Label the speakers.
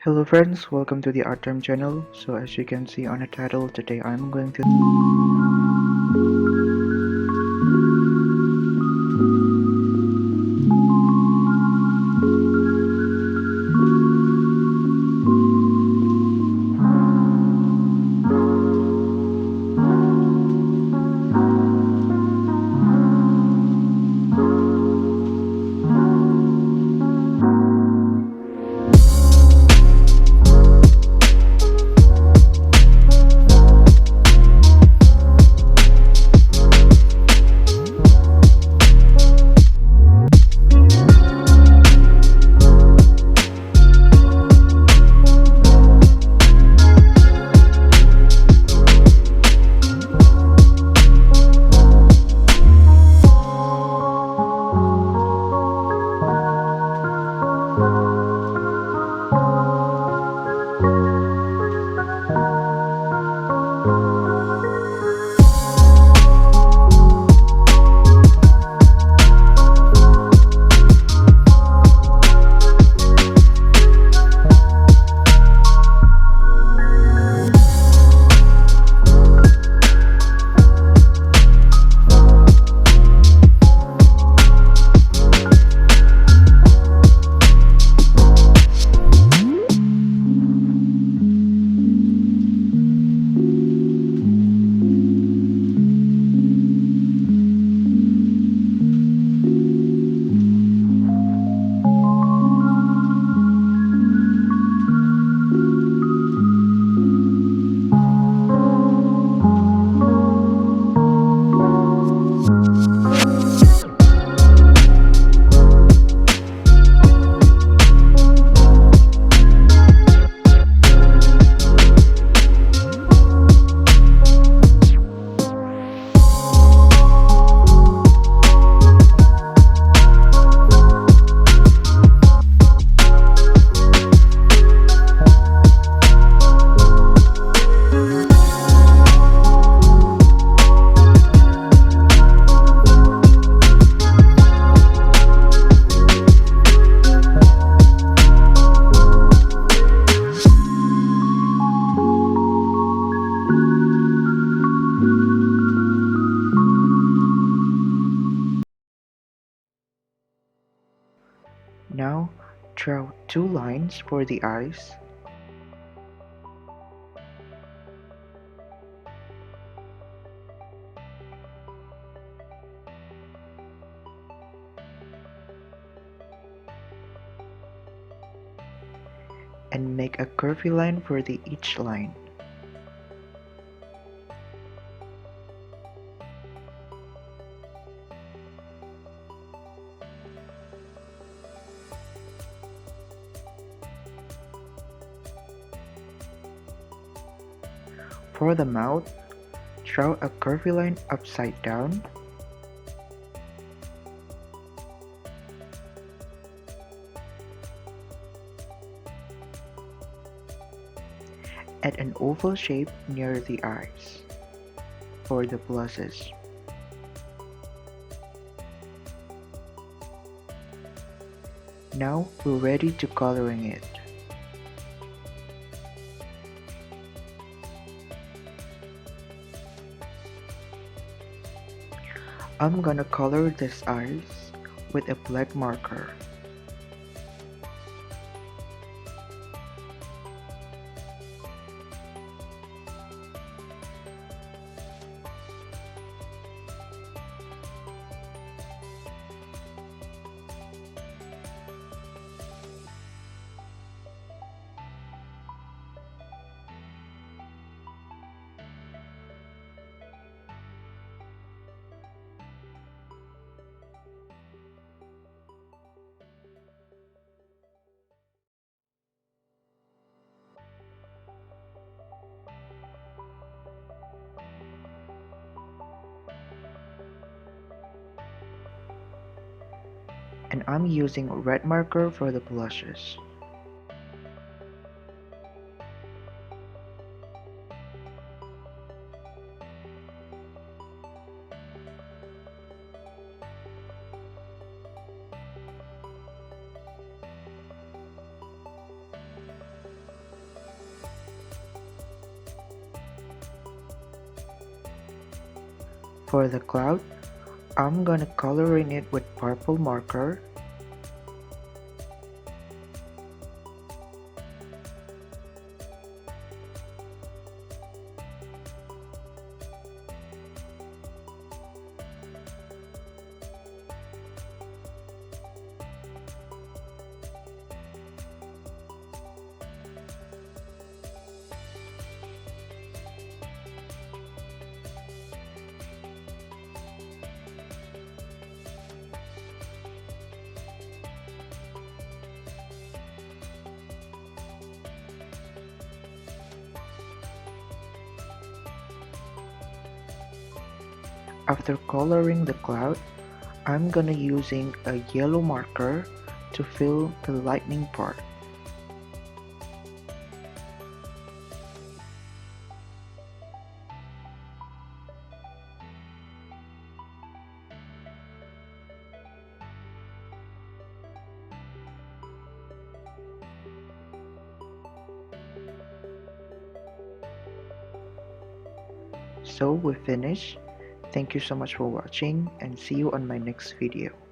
Speaker 1: Hello friends, welcome to the Art Time channel. So as you can see on the title, today I'm going to now draw two lines for the eyes. And make a curvy line for each line. For the mouth, draw a curvy line upside down. Add an oval shape near the eyes for the blushes. Now we're ready to coloring it. I'm gonna color these eyes with a black marker. And I'm using a red marker for the blushes. For the cloud, I'm gonna color in it with purple marker. After coloring the cloud, I'm gonna using a yellow marker to fill the lightning part. So we finished. Thank you so much for watching and see you on my next video.